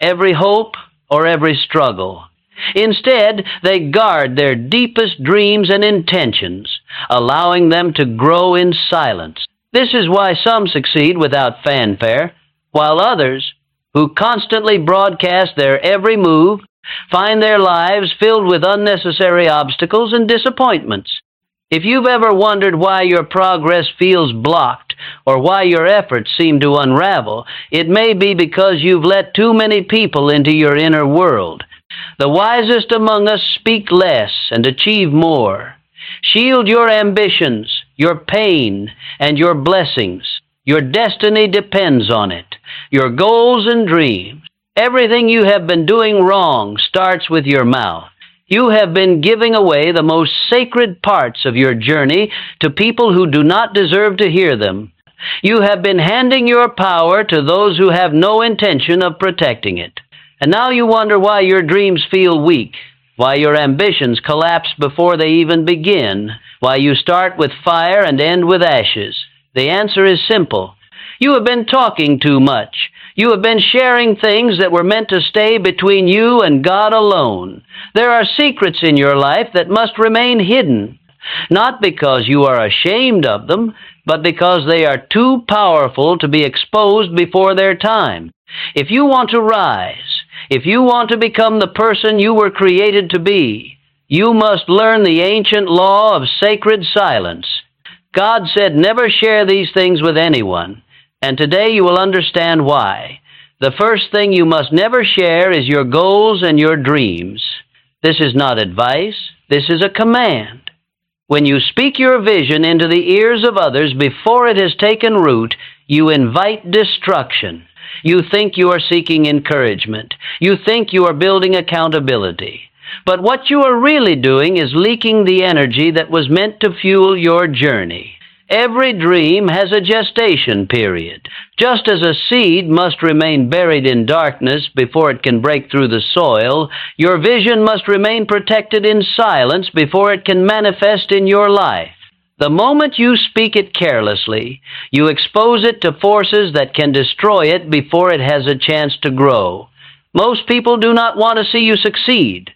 every hope, or every struggle. Instead, they guard their deepest dreams and intentions, allowing them to grow in silence. This is why some succeed without fanfare, while others, who constantly broadcast their every move, find their lives filled with unnecessary obstacles and disappointments. If you've ever wondered why your progress feels blocked or why your efforts seem to unravel, it may be because you've let too many people into your inner world. The wisest among us speak less and achieve more. Shield your ambitions, your pain, and your blessings. Your destiny depends on it. Your goals and dreams. Everything you have been doing wrong starts with your mouth. You have been giving away the most sacred parts of your journey to people who do not deserve to hear them. You have been handing your power to those who have no intention of protecting it. And now you wonder why your dreams feel weak, why your ambitions collapse before they even begin, why you start with fire and end with ashes. The answer is simple. You have been talking too much. You have been sharing things that were meant to stay between you and God alone. There are secrets in your life that must remain hidden, not because you are ashamed of them, but because they are too powerful to be exposed before their time. If you want to rise, if you want to become the person you were created to be, you must learn the ancient law of sacred silence. God said never share these things with anyone, and today you will understand why. The first thing you must never share is your goals and your dreams. This is not advice, this is a command. When you speak your vision into the ears of others before it has taken root, you invite destruction. You think you are seeking encouragement. You think you are building accountability. But what you are really doing is leaking the energy that was meant to fuel your journey. Every dream has a gestation period. Just as a seed must remain buried in darkness before it can break through the soil, your vision must remain protected in silence before it can manifest in your life. The moment you speak it carelessly, you expose it to forces that can destroy it before it has a chance to grow. Most people do not want to see you succeed.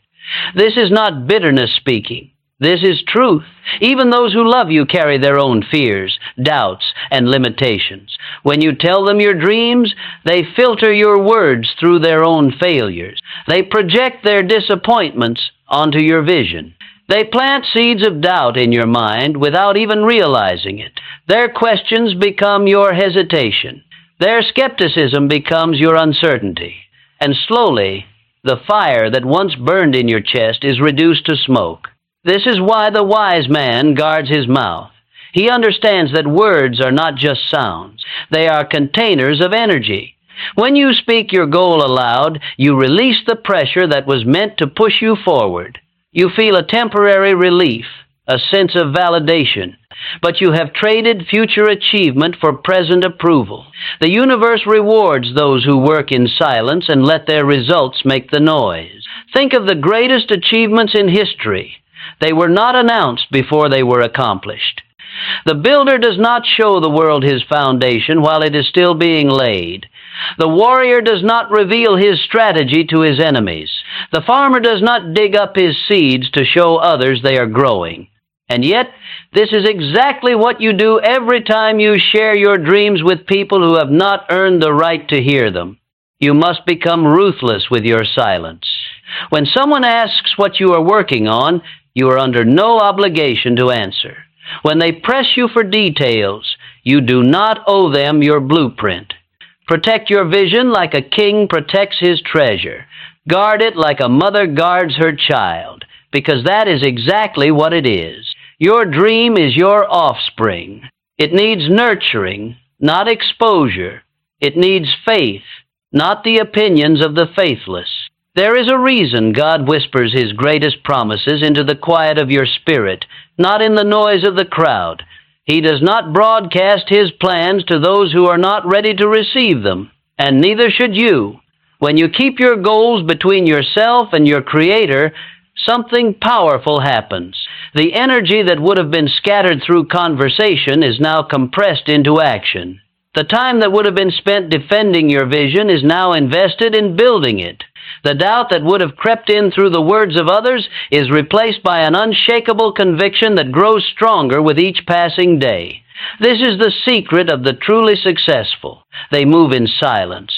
This is not bitterness speaking. This is truth. Even those who love you carry their own fears, doubts, and limitations. When you tell them your dreams, they filter your words through their own failures. They project their disappointments onto your vision. They plant seeds of doubt in your mind without even realizing it. Their questions become your hesitation. Their skepticism becomes your uncertainty. And slowly, the fire that once burned in your chest is reduced to smoke. This is why the wise man guards his mouth. He understands that words are not just sounds. They are containers of energy. When you speak your goal aloud, you release the pressure that was meant to push you forward. You feel a temporary relief, a sense of validation, but you have traded future achievement for present approval. The universe rewards those who work in silence and let their results make the noise. Think of the greatest achievements in history. They were not announced before they were accomplished. The builder does not show the world his foundation while it is still being laid. The warrior does not reveal his strategy to his enemies. The farmer does not dig up his seeds to show others they are growing. And yet, this is exactly what you do every time you share your dreams with people who have not earned the right to hear them. You must become ruthless with your silence. When someone asks what you are working on, you are under no obligation to answer. When they press you for details, you do not owe them your blueprint. Protect your vision like a king protects his treasure. Guard it like a mother guards her child, because that is exactly what it is. Your dream is your offspring. It needs nurturing, not exposure. It needs faith, not the opinions of the faithless. There is a reason God whispers his greatest promises into the quiet of your spirit, not in the noise of the crowd. He does not broadcast his plans to those who are not ready to receive them, and neither should you. When you keep your goals between yourself and your Creator, something powerful happens. The energy that would have been scattered through conversation is now compressed into action. The time that would have been spent defending your vision is now invested in building it. The doubt that would have crept in through the words of others is replaced by an unshakable conviction that grows stronger with each passing day. This is the secret of the truly successful. They move in silence.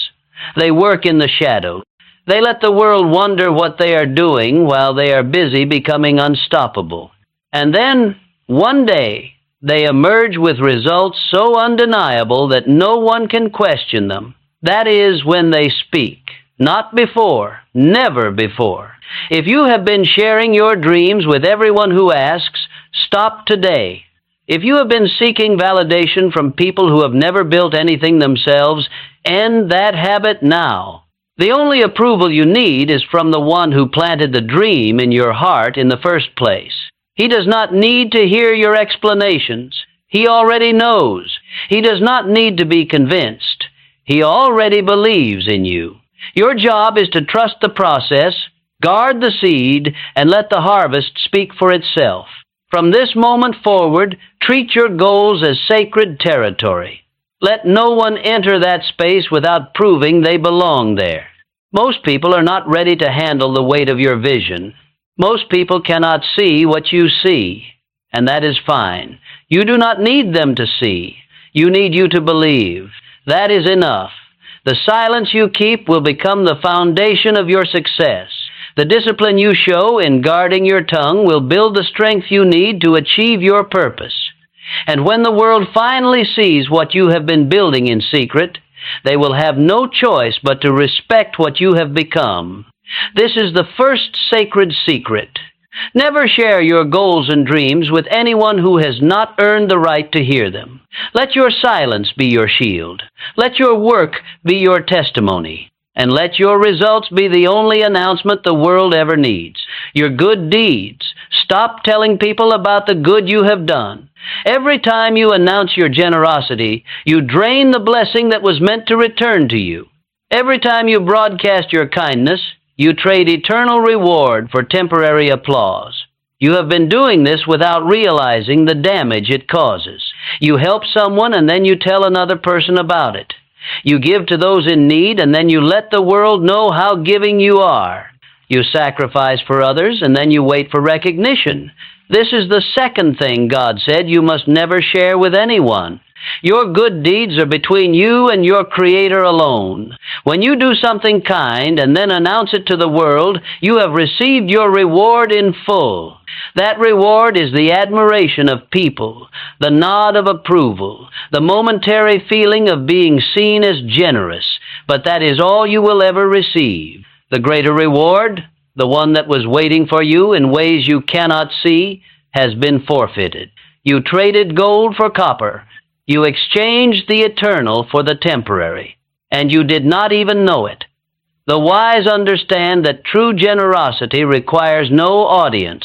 They work in the shadow. They let the world wonder what they are doing while they are busy becoming unstoppable. And then, one day, they emerge with results so undeniable that no one can question them. That is when they speak. Not before. Never before. If you have been sharing your dreams with everyone who asks, stop today. If you have been seeking validation from people who have never built anything themselves, end that habit now. The only approval you need is from the one who planted the dream in your heart in the first place. He does not need to hear your explanations. He already knows. He does not need to be convinced. He already believes in you. Your job is to trust the process, guard the seed, and let the harvest speak for itself. From this moment forward, treat your goals as sacred territory. Let no one enter that space without proving they belong there. Most people are not ready to handle the weight of your vision. Most people cannot see what you see, and that is fine. You do not need them to see. You need you to believe. That is enough. The silence you keep will become the foundation of your success. The discipline you show in guarding your tongue will build the strength you need to achieve your purpose. And when the world finally sees what you have been building in secret, they will have no choice but to respect what you have become. This is the first sacred secret. Never share your goals and dreams with anyone who has not earned the right to hear them. Let your silence be your shield. Let your work be your testimony. And let your results be the only announcement the world ever needs. Your good deeds. Stop telling people about the good you have done. Every time you announce your generosity, you drain the blessing that was meant to return to you. Every time you broadcast your kindness, you trade eternal reward for temporary applause. You have been doing this without realizing the damage it causes. You help someone and then you tell another person about it. You give to those in need and then you let the world know how giving you are. You sacrifice for others and then you wait for recognition. This is the second thing God said you must never share with anyone. Your good deeds are between you and your Creator alone. When you do something kind and then announce it to the world, you have received your reward in full. That reward is the admiration of people, the nod of approval, the momentary feeling of being seen as generous, but that is all you will ever receive. The greater reward, the one that was waiting for you in ways you cannot see, has been forfeited. You traded gold for copper. You exchanged the eternal for the temporary, and you did not even know it. The wise understand that true generosity requires no audience.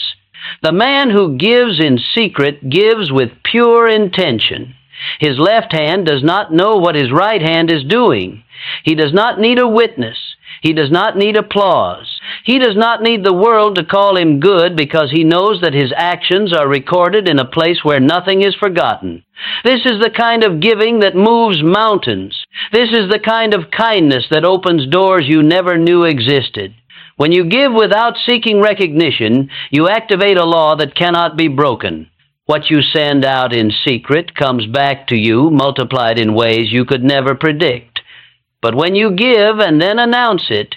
The man who gives in secret gives with pure intention. His left hand does not know what his right hand is doing. He does not need a witness. He does not need applause. He does not need the world to call him good because he knows that his actions are recorded in a place where nothing is forgotten. This is the kind of giving that moves mountains. This is the kind of kindness that opens doors you never knew existed. When you give without seeking recognition, you activate a law that cannot be broken. What you send out in secret comes back to you multiplied in ways you could never predict. But when you give and then announce it,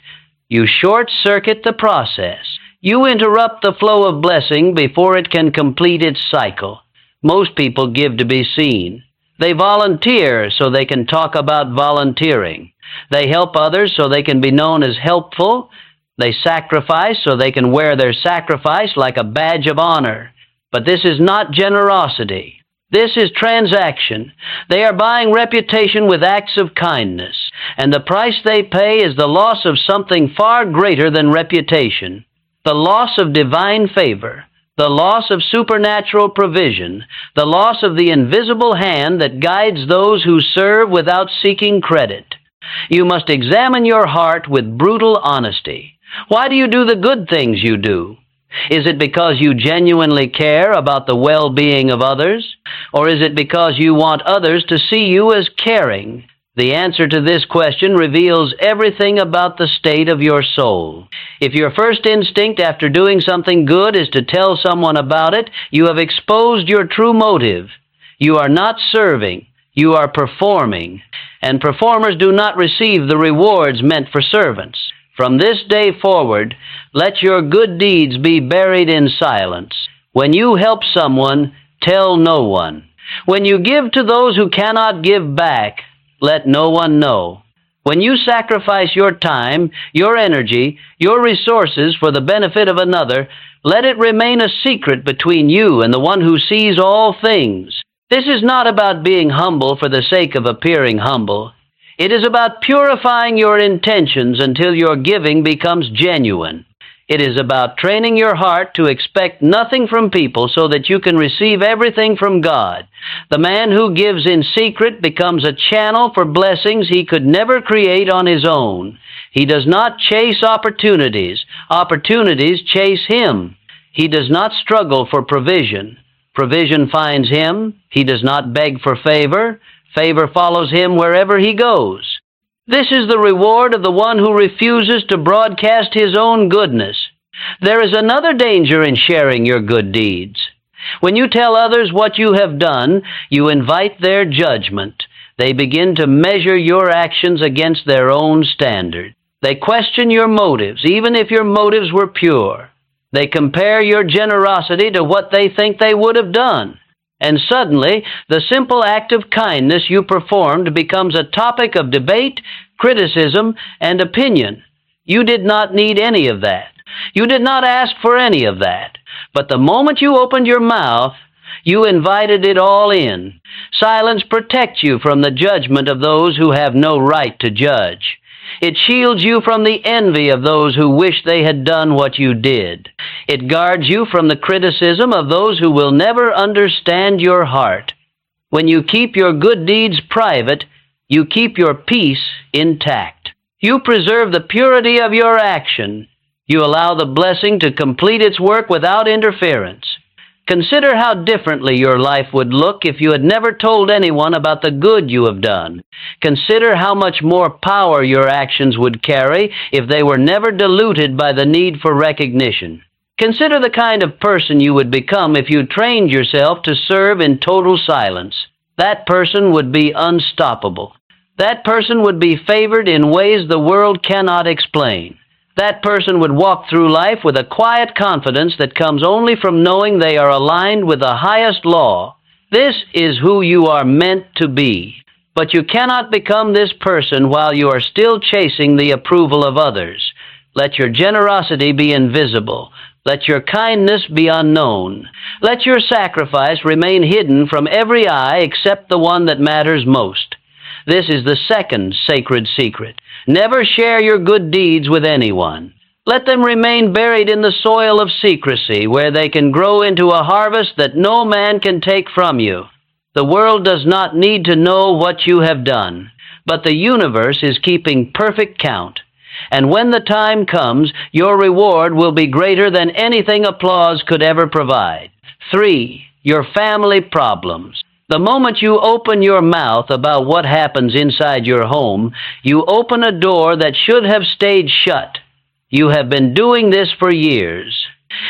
you short-circuit the process. You interrupt the flow of blessing before it can complete its cycle. Most people give to be seen. They volunteer so they can talk about volunteering. They help others so they can be known as helpful. They sacrifice so they can wear their sacrifice like a badge of honor. But this is not generosity. This is transaction. They are buying reputation with acts of kindness, and the price they pay is the loss of something far greater than reputation, the loss of divine favor, the loss of supernatural provision, the loss of the invisible hand that guides those who serve without seeking credit. You must examine your heart with brutal honesty. Why do you do the good things you do? Is it because you genuinely care about the well-being of others? Or is it because you want others to see you as caring? The answer to this question reveals everything about the state of your soul. If your first instinct after doing something good is to tell someone about it, you have exposed your true motive. You are not serving, you are performing. And performers do not receive the rewards meant for servants. From this day forward, let your good deeds be buried in silence. When you help someone, tell no one. When you give to those who cannot give back, let no one know. When you sacrifice your time, your energy, your resources for the benefit of another, let it remain a secret between you and the one who sees all things. This is not about being humble for the sake of appearing humble. It is about purifying your intentions until your giving becomes genuine. It is about training your heart to expect nothing from people so that you can receive everything from God. The man who gives in secret becomes a channel for blessings he could never create on his own. He does not chase opportunities. Opportunities chase him. He does not struggle for provision. Provision finds him. He does not beg for favor. Favor follows him wherever he goes. This is the reward of the one who refuses to broadcast his own goodness. There is another danger in sharing your good deeds. When you tell others what you have done, you invite their judgment. They begin to measure your actions against their own standard. They question your motives, even if your motives were pure. They compare your generosity to what they think they would have done. And suddenly, the simple act of kindness you performed becomes a topic of debate, criticism, and opinion. You did not need any of that. You did not ask for any of that. But the moment you opened your mouth, you invited it all in. Silence protects you from the judgment of those who have no right to judge. It shields you from the envy of those who wish they had done what you did. It guards you from the criticism of those who will never understand your heart. When you keep your good deeds private, you keep your peace intact. You preserve the purity of your action. You allow the blessing to complete its work without interference. Consider how differently your life would look if you had never told anyone about the good you have done. Consider how much more power your actions would carry if they were never diluted by the need for recognition. Consider the kind of person you would become if you trained yourself to serve in total silence. That person would be unstoppable. That person would be favored in ways the world cannot explain. That person would walk through life with a quiet confidence that comes only from knowing they are aligned with the highest law. This is who you are meant to be. But you cannot become this person while you are still chasing the approval of others. Let your generosity be invisible. Let your kindness be unknown. Let your sacrifice remain hidden from every eye except the one that matters most. This is the second sacred secret. Never share your good deeds with anyone. Let them remain buried in the soil of secrecy, where they can grow into a harvest that no man can take from you. The world does not need to know what you have done, but the universe is keeping perfect count. And when the time comes, your reward will be greater than anything applause could ever provide. 3. Your family problems. The moment you open your mouth about what happens inside your home, you open a door that should have stayed shut. You have been doing this for years.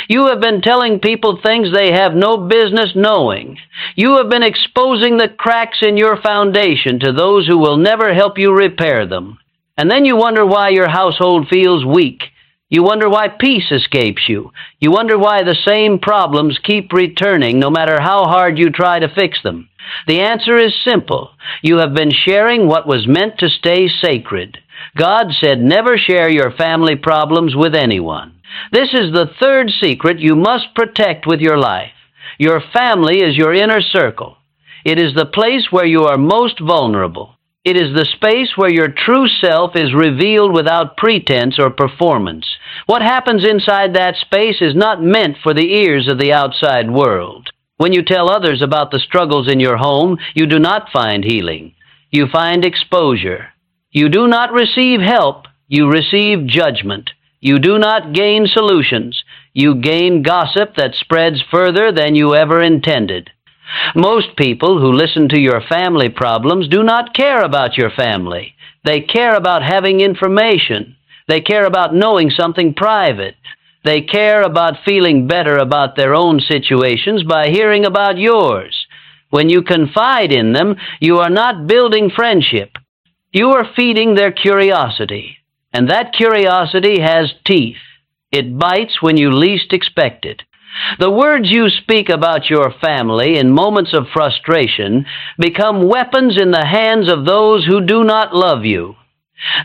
You have been telling people things they have no business knowing. You have been exposing the cracks in your foundation to those who will never help you repair them. And then you wonder why your household feels weak. You wonder why peace escapes you. You wonder why the same problems keep returning no matter how hard you try to fix them. The answer is simple. You have been sharing what was meant to stay sacred. God said never share your family problems with anyone. This is the third secret you must protect with your life. Your family is your inner circle. It is the place where you are most vulnerable. It is the space where your true self is revealed without pretense or performance. What happens inside that space is not meant for the ears of the outside world. When you tell others about the struggles in your home, you do not find healing. You find exposure. You do not receive help. You receive judgment. You do not gain solutions. you gain gossip that spreads further than you ever intended. Most people who listen to your family problems do not care about your family. They care about having information. They care about knowing something private. They care about feeling better about their own situations by hearing about yours. When you confide in them, you are not building friendship. You are feeding their curiosity. And that curiosity has teeth. It bites when you least expect it. The words you speak about your family in moments of frustration become weapons in the hands of those who do not love you.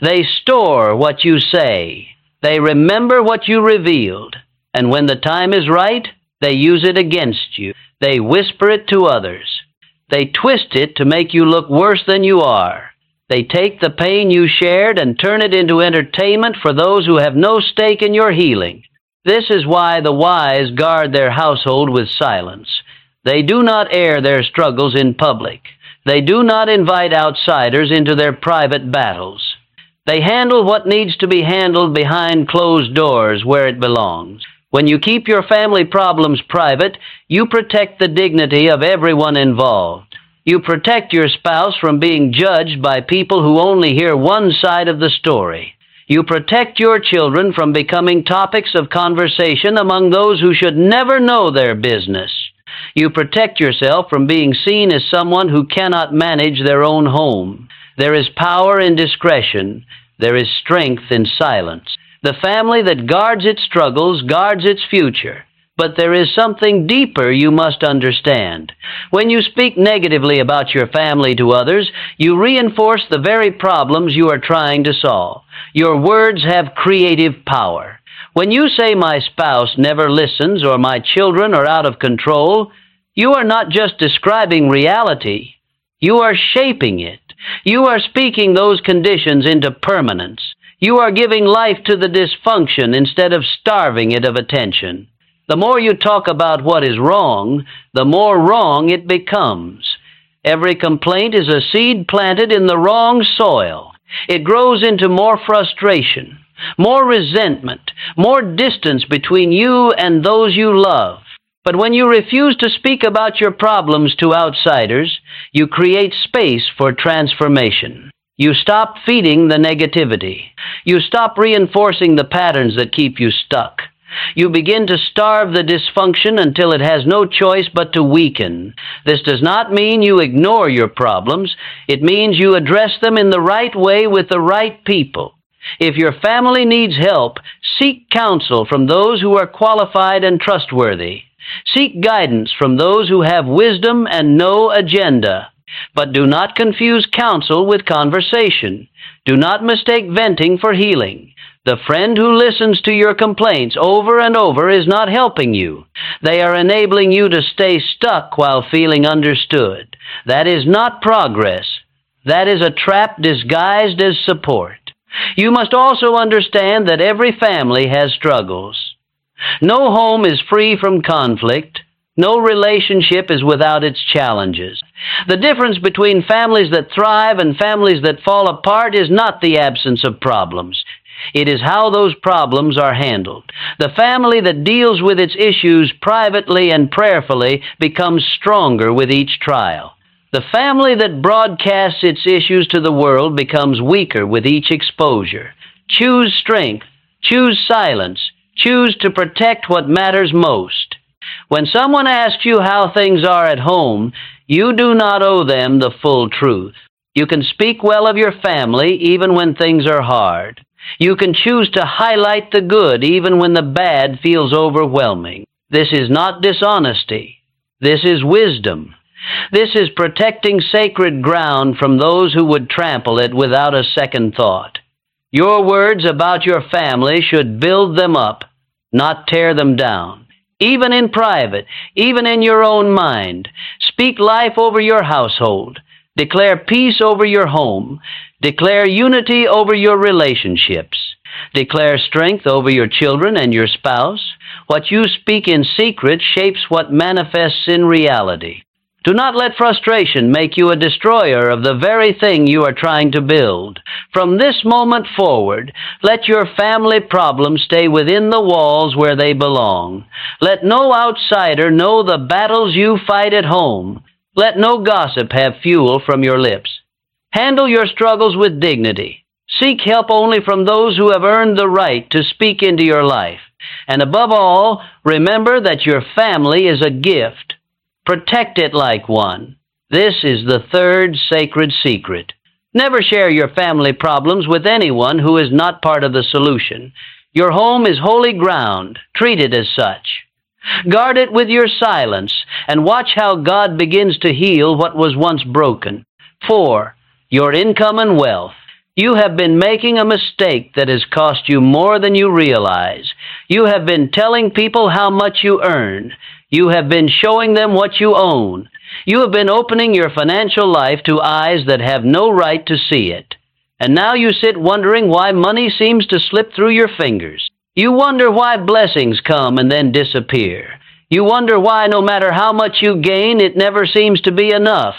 They store what you say. They remember what you revealed. And when the time is right, they use it against you. They whisper it to others. They twist it to make you look worse than you are. They take the pain you shared and turn it into entertainment for those who have no stake in your healing. This is why the wise guard their household with silence. They do not air their struggles in public. They do not invite outsiders into their private battles. They handle what needs to be handled behind closed doors where it belongs. When you keep your family problems private, you protect the dignity of everyone involved. You protect your spouse from being judged by people who only hear one side of the story. You protect your children from becoming topics of conversation among those who should never know their business. You protect yourself from being seen as someone who cannot manage their own home. There is power in discretion. There is strength in silence. The family that guards its struggles guards its future. But there is something deeper you must understand. When you speak negatively about your family to others, you reinforce the very problems you are trying to solve. Your words have creative power. When you say my spouse never listens or my children are out of control, you are not just describing reality. You are shaping it. You are speaking those conditions into permanence. You are giving life to the dysfunction instead of starving it of attention. The more you talk about what is wrong, the more wrong it becomes. Every complaint is a seed planted in the wrong soil. It grows into more frustration, more resentment, more distance between you and those you love. But when you refuse to speak about your problems to outsiders, you create space for transformation. You stop feeding the negativity. You stop reinforcing the patterns that keep you stuck. You begin to starve the dysfunction until it has no choice but to weaken. This does not mean you ignore your problems. It means you address them in the right way with the right people. If your family needs help, seek counsel from those who are qualified and trustworthy. Seek guidance from those who have wisdom and no agenda. But do not confuse counsel with conversation. Do not mistake venting for healing. The friend who listens to your complaints over and over is not helping you. They are enabling you to stay stuck while feeling understood. That is not progress. That is a trap disguised as support. You must also understand that every family has struggles. No home is free from conflict. No relationship is without its challenges. The difference between families that thrive and families that fall apart is not the absence of problems. It is how those problems are handled. The family that deals with its issues privately and prayerfully becomes stronger with each trial. The family that broadcasts its issues to the world becomes weaker with each exposure. Choose strength. Choose silence. Choose to protect what matters most. When someone asks you how things are at home, you do not owe them the full truth. You can speak well of your family even when things are hard. You can choose to highlight the good even when the bad feels overwhelming. This is not dishonesty. This is wisdom. This is protecting sacred ground from those who would trample it without a second thought. Your words about your family should build them up, not tear them down. Even in private, even in your own mind, speak life over your household. Declare peace over your home. Declare unity over your relationships. Declare strength over your children and your spouse. What you speak in secret shapes what manifests in reality. Do not let frustration make you a destroyer of the very thing you are trying to build. From this moment forward, let your family problems stay within the walls where they belong. Let no outsider know the battles you fight at home. Let no gossip have fuel from your lips. Handle your struggles with dignity. Seek help only from those who have earned the right to speak into your life. And above all, remember that your family is a gift. Protect it like one. This is the third sacred secret. Never share your family problems with anyone who is not part of the solution. Your home is holy ground. Treat it as such. Guard it with your silence, and watch how God begins to heal what was once broken. 4. Your income and wealth. You have been making a mistake that has cost you more than you realize. You have been telling people how much you earn. You have been showing them what you own. You have been opening your financial life to eyes that have no right to see it. And now you sit wondering why money seems to slip through your fingers. You wonder why blessings come and then disappear. You wonder why no matter how much you gain, it never seems to be enough.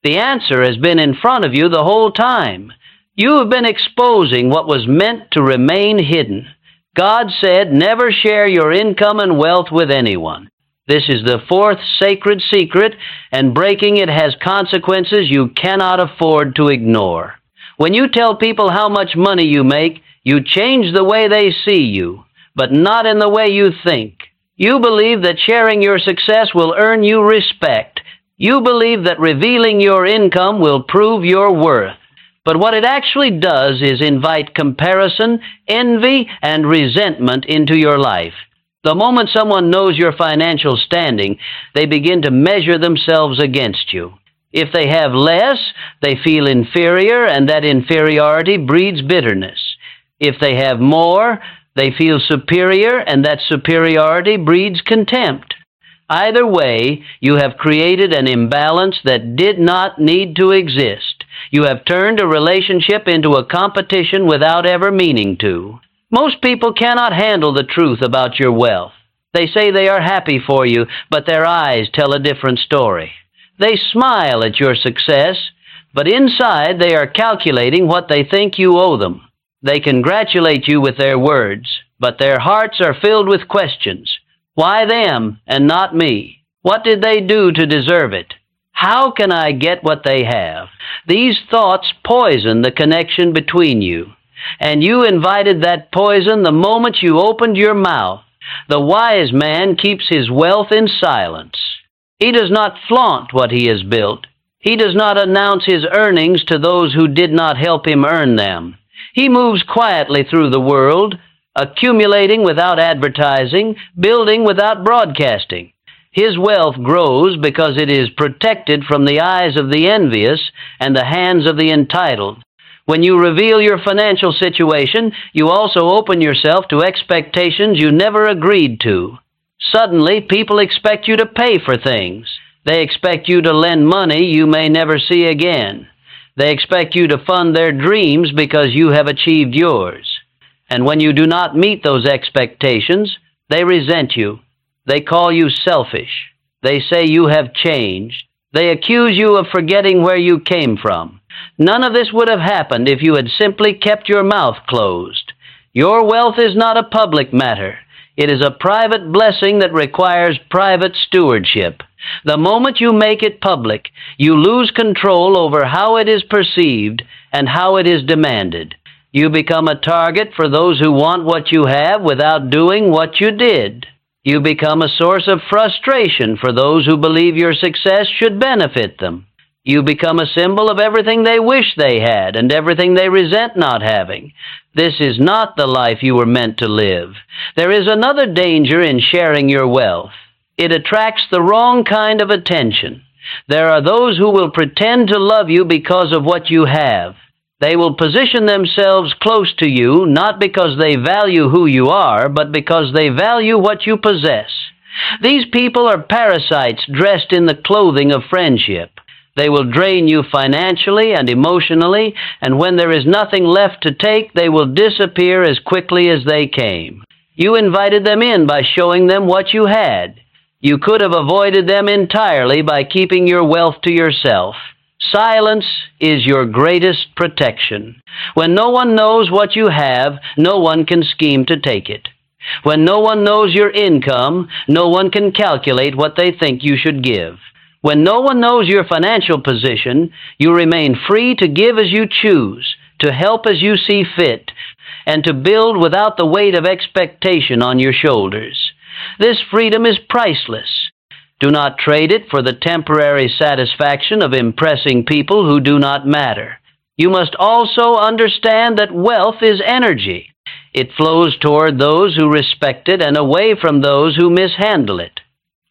The answer has been in front of you the whole time. You have been exposing what was meant to remain hidden. God said, never share your income and wealth with anyone. This is the fourth sacred secret, and breaking it has consequences you cannot afford to ignore. When you tell people how much money you make, you change the way they see you, but not in the way you think. You believe that sharing your success will earn you respect. You believe that revealing your income will prove your worth. But what it actually does is invite comparison, envy, and resentment into your life. The moment someone knows your financial standing, they begin to measure themselves against you. If they have less, they feel inferior, and that inferiority breeds bitterness. If they have more, they feel superior, and that superiority breeds contempt. Either way, you have created an imbalance that did not need to exist. You have turned a relationship into a competition without ever meaning to. Most people cannot handle the truth about your wealth. They say they are happy for you, but their eyes tell a different story. They smile at your success, but inside they are calculating what they think you owe them. They congratulate you with their words, but their hearts are filled with questions. Why them and not me? What did they do to deserve it? How can I get what they have? These thoughts poison the connection between you. And you invited that poison the moment you opened your mouth. The wise man keeps his wealth in silence. He does not flaunt what he has built. He does not announce his earnings to those who did not help him earn them. He moves quietly through the world, accumulating without advertising, building without broadcasting. His wealth grows because it is protected from the eyes of the envious and the hands of the entitled. When you reveal your financial situation, you also open yourself to expectations you never agreed to. Suddenly, people expect you to pay for things. They expect you to lend money you may never see again. They expect you to fund their dreams because you have achieved yours. And when you do not meet those expectations, they resent you. They call you selfish. They say you have changed. They accuse you of forgetting where you came from. None of this would have happened if you had simply kept your mouth closed. Your wealth is not a public matter. It is a private blessing that requires private stewardship. The moment you make it public, you lose control over how it is perceived and how it is demanded. You become a target for those who want what you have without doing what you did. You become a source of frustration for those who believe your success should benefit them. You become a symbol of everything they wish they had and everything they resent not having. This is not the life you were meant to live. There is another danger in sharing your wealth. It attracts the wrong kind of attention. There are those who will pretend to love you because of what you have. They will position themselves close to you not because they value who you are, but because they value what you possess. These people are parasites dressed in the clothing of friendship. They will drain you financially and emotionally, and when there is nothing left to take, they will disappear as quickly as they came. You invited them in by showing them what you had. You could have avoided them entirely by keeping your wealth to yourself. Silence is your greatest protection. When no one knows what you have, no one can scheme to take it. When no one knows your income, no one can calculate what they think you should give. When no one knows your financial position, you remain free to give as you choose, to help as you see fit, and to build without the weight of expectation on your shoulders. This freedom is priceless. Do not trade it for the temporary satisfaction of impressing people who do not matter. You must also understand that wealth is energy. It flows toward those who respect it and away from those who mishandle it.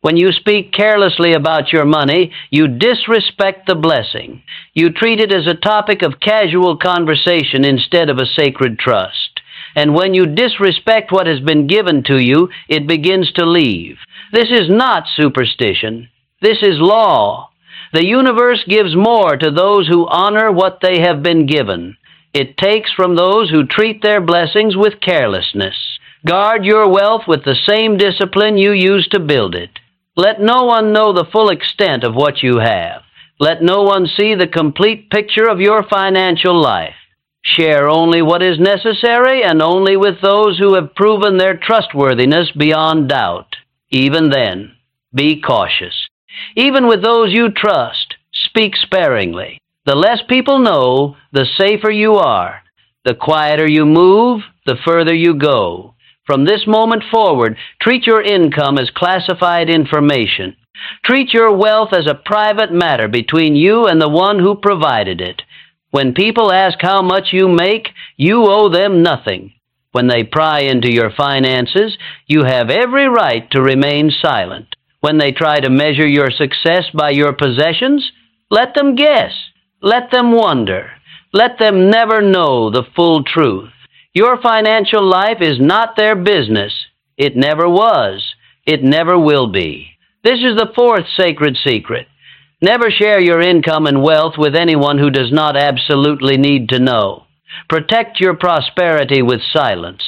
When you speak carelessly about your money, you disrespect the blessing. You treat it as a topic of casual conversation instead of a sacred trust. And when you disrespect what has been given to you, it begins to leave. This is not superstition. This is law. The universe gives more to those who honor what they have been given. It takes from those who treat their blessings with carelessness. Guard your wealth with the same discipline you use to build it. Let no one know the full extent of what you have. Let no one see the complete picture of your financial life. Share only what is necessary and only with those who have proven their trustworthiness beyond doubt. Even then, be cautious. Even with those you trust, speak sparingly. The less people know, the safer you are. The quieter you move, the further you go. From this moment forward, treat your income as classified information. Treat your wealth as a private matter between you and the one who provided it. When people ask how much you make, you owe them nothing. When they pry into your finances, you have every right to remain silent. When they try to measure your success by your possessions, let them guess. Let them wonder. Let them never know the full truth. Your financial life is not their business. It never was. It never will be. This is the fourth sacred secret. Never share your income and wealth with anyone who does not absolutely need to know. Protect your prosperity with silence.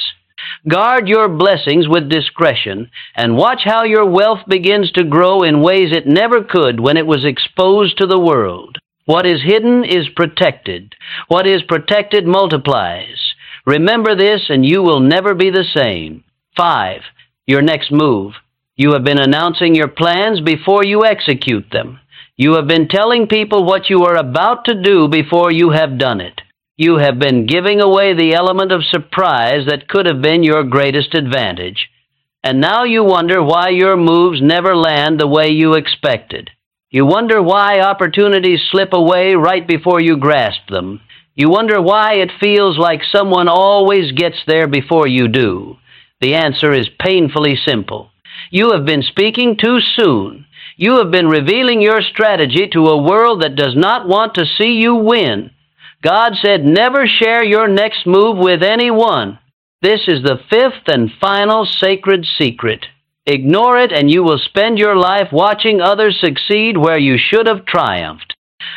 Guard your blessings with discretion, and watch how your wealth begins to grow in ways it never could when it was exposed to the world. What is hidden is protected. What is protected multiplies. Remember this, and you will never be the same. 5. Your next move. You have been announcing your plans before you execute them. You have been telling people what you are about to do before you have done it. You have been giving away the element of surprise that could have been your greatest advantage. And now you wonder why your moves never land the way you expected. You wonder why opportunities slip away right before you grasp them. You wonder why it feels like someone always gets there before you do. The answer is painfully simple. You have been speaking too soon. You have been revealing your strategy to a world that does not want to see you win. God said never share your next move with anyone. This is the fifth and final sacred secret. Ignore it and you will spend your life watching others succeed where you should have triumphed.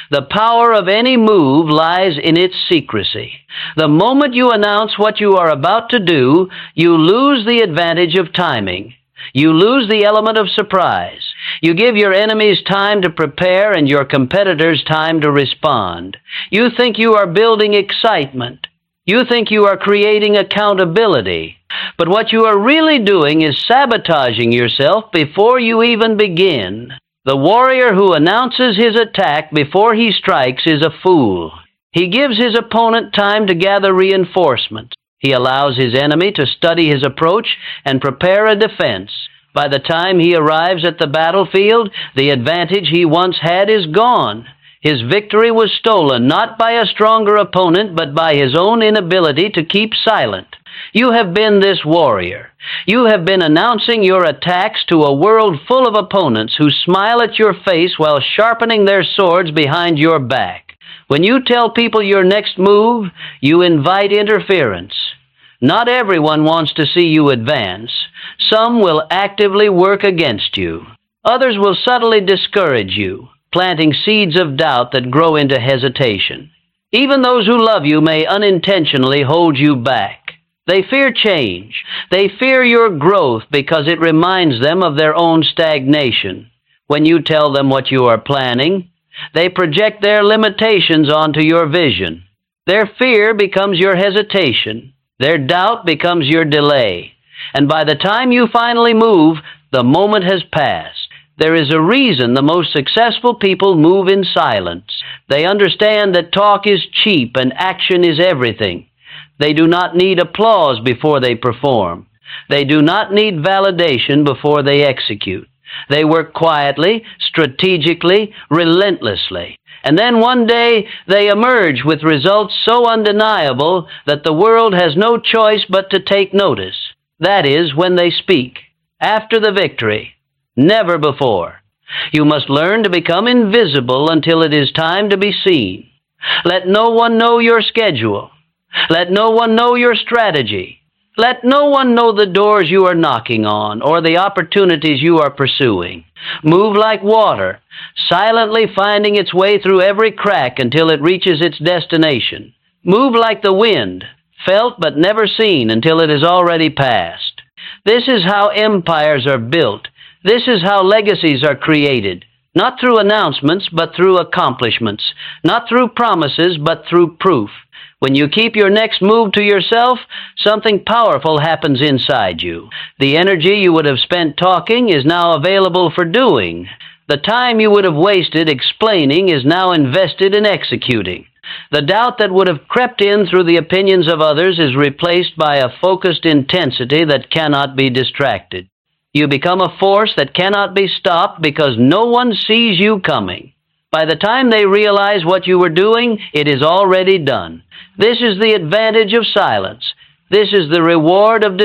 The power of any move lies in its secrecy. The moment you announce what you are about to do, you lose the advantage of timing. You lose the element of surprise. You give your enemies time to prepare and your competitors time to respond. You think you are building excitement. You think you are creating accountability. But what you are really doing is sabotaging yourself before you even begin. The warrior who announces his attack before he strikes is a fool. He gives his opponent time to gather reinforcements. He allows his enemy to study his approach and prepare a defense. By the time he arrives at the battlefield, the advantage he once had is gone. His victory was stolen not by a stronger opponent, but by his own inability to keep silent. You have been this warrior. You have been announcing your attacks to a world full of opponents who smile at your face while sharpening their swords behind your back. When you tell people your next move, you invite interference. Not everyone wants to see you advance. Some will actively work against you. Others will subtly discourage you, planting seeds of doubt that grow into hesitation. Even those who love you may unintentionally hold you back. They fear change. They fear your growth because it reminds them of their own stagnation. When you tell them what you are planning, they project their limitations onto your vision. Their fear becomes your hesitation. Their doubt becomes your delay. And by the time you finally move, the moment has passed. There is a reason the most successful people move in silence. They understand that talk is cheap and action is everything. They do not need applause before they perform. They do not need validation before they execute. They work quietly, strategically, relentlessly. And then one day they emerge with results so undeniable that the world has no choice but to take notice. That is when they speak. After the victory. Never before. You must learn to become invisible until it is time to be seen. Let no one know your schedule. Let no one know your strategy. Let no one know the doors you are knocking on or the opportunities you are pursuing. Move like water, silently finding its way through every crack until it reaches its destination. Move like the wind, felt but never seen until it has already passed. This is how empires are built. This is how legacies are created. Not through announcements, but through accomplishments. Not through promises, but through proof. When you keep your next move to yourself, something powerful happens inside you. The energy you would have spent talking is now available for doing. The time you would have wasted explaining is now invested in executing. The doubt that would have crept in through the opinions of others is replaced by a focused intensity that cannot be distracted. You become a force that cannot be stopped because no one sees you coming. By the time they realize what you were doing, it is already done. This is the advantage of silence. This is the reward of